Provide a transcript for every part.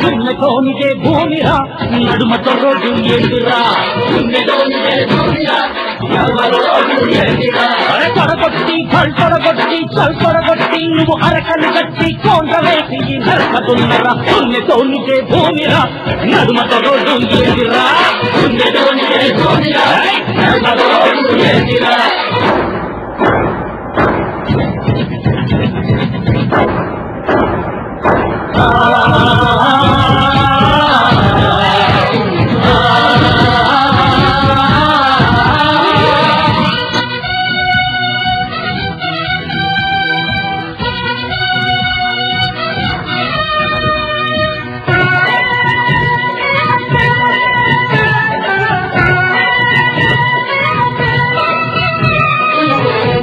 దున్నతోనిదే భూమిరా నడుమతో రోజు ఎదురా తొడగొట్టి తొడగొట్టి తొడగొట్టి నువ్వు అరకలు కట్టి కొండలేసి నరకదున్నరా దున్నతోనిదే భూమిరా నడుమతో రోజు ఎదురా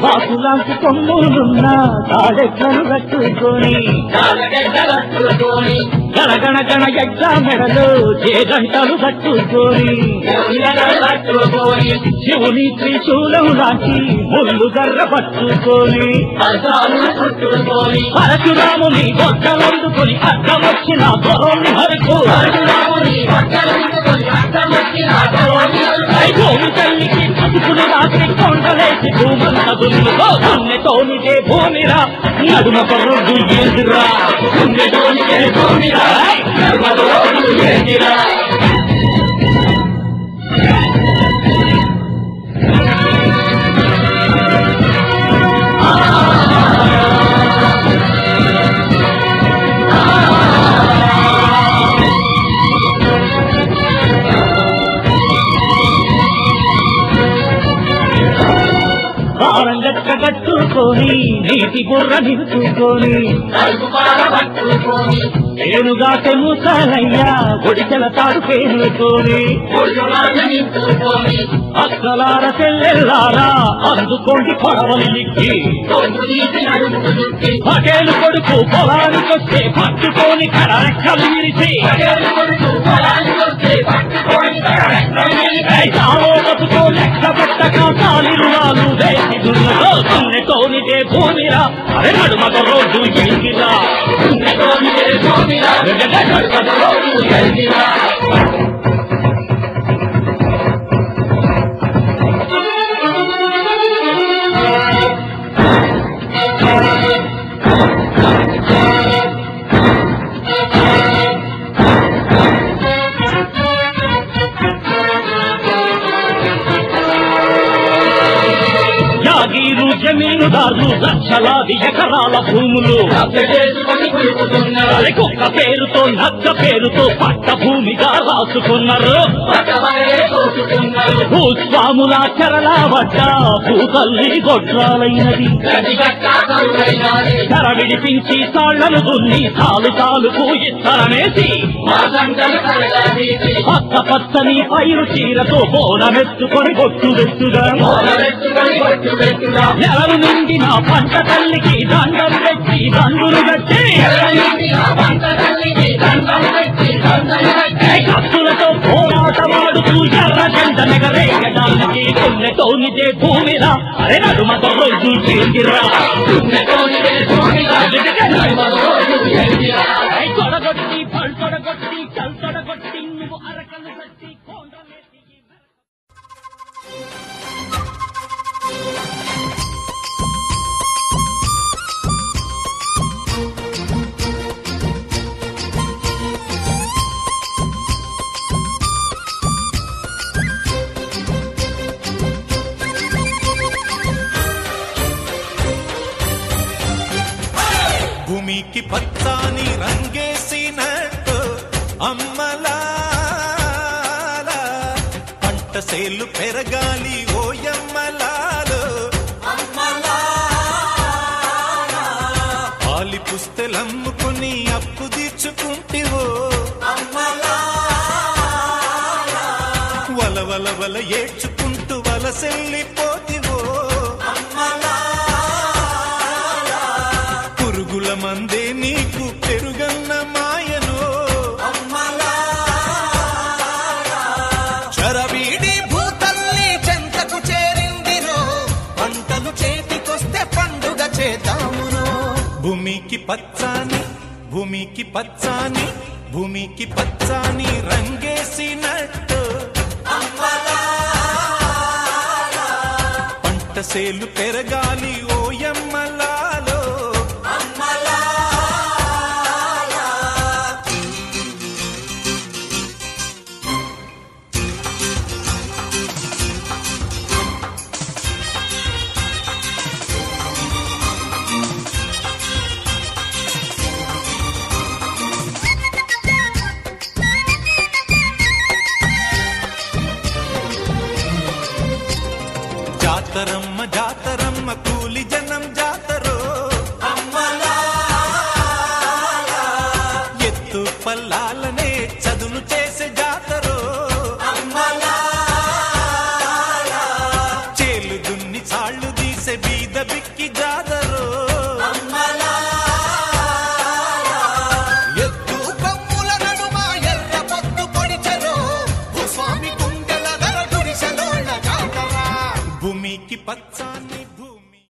బాకులాంటి కొమ్ములున్నా తాడెక్కలు కట్టుకొని గణగణ గణ యజ్ఞ మెడలు చేగంటలు కట్టుకొని శివుని త్రిశూలం లాంటి ముళ్ళు గర్ర పట్టుకొని పరశురాముని గొడ్డలందుకొని అర్థం వచ్చిన గొర్రెల్ని హరకు భూమి తల్లికి పసుపుని రాత్రి కొండలేసి భూమంత దున్నతోనిదే భూమిరా నడుమ పర్రొడ్డు ఎదురా దున్నతోనిదే భూమిరా నడుమతో ఎదురా కట్టుకొని నీటి బుర్ర నిలుచుకొని పేనుగా తెముసాలయ్యా ఒడిచెల తాడు పేనుకొని అక్కలార చెల్లెల్లారా అందుకోండి పడవలి నిక్కి పటేలు కొడుకు పొలానికొస్తే పట్టుకొని కడరెక్కలు విరిచి బతుకో లెక్క పెట్టక తాలిరుణాలు వేసి దున్నతోనిదే భూమిరా అరే నడుమగ రోడ్డు ఎగిరా దున్నతోనిదే భూమిరా నడుమగ రోడ్డు ఎగిరా జమీనుదారులు లక్షలాది ఎకరాల భూములు కుక్క పేరుతో నక్క పేరుతో పట్ట భూమిగా రాసుకున్నారు భూస్వాముల చెరలా పడ్డ భూతల్లి గొడ్రాలైనది చెర విడిపించి తాళ్లను దున్ని తాలు తాలుకు ఇత్తరమేసి పచ్చ పచ్చని పైరు చీరతో బోనమెత్తుకొని బొట్టు వెట్టుగా నెలలు నిండిన పంట తల్లికి దండం పెట్టి దండులు కట్టి కత్తులతో పోరాటమాడుతూ ఎర్ర జెండ నెగరేయడానికి దున్నతోనిదే భూమిరా అరే నడుమతో రోజు చేసిరా తొడగొట్టి పల్తొడగొట్టి చల్తొడగొట్టి నువ్వు అరకలు కట్టి భూమికి పచ్చాని రంగేసినట్టు అమ్మలాల పంట సేలు పెరగాలి ఓయమ్మలాలు పాలి పుస్తెలమ్ముకుని అప్పు తీర్చుకుంటివో వల వల వల ఏడ్చుకుంటూ వలసెల్లిపోతివో పురుగుల మందే నీకు పెరుగన్న మాయను చరవీడి భూతల్లి చెంతకు చేరిందిరో పంటలు చేతికొస్తే పండుగ చేద్దామును భూమికి పచ్చాని భూమికి పచ్చాని రంగేసినట్టు పంట సేలు పెరగాలి ఓయమ్మలాలో జాతరమ్మ జాతరమ్మ కూలి జనం జాతరో ఎత్తు పల్లాలనే చదును చేసే జాతరో చేలు దున్ని చాళ్ళు తీసే బీద బిక్కి జాతరో ఎత్తు కొమ్ముల నడుమ ఎర్ర పొద్దు పొడిచెరో భూస్వామి గుండెల ధర గుడిసెలోళ్ళ జాతర భూమికి పచ్చ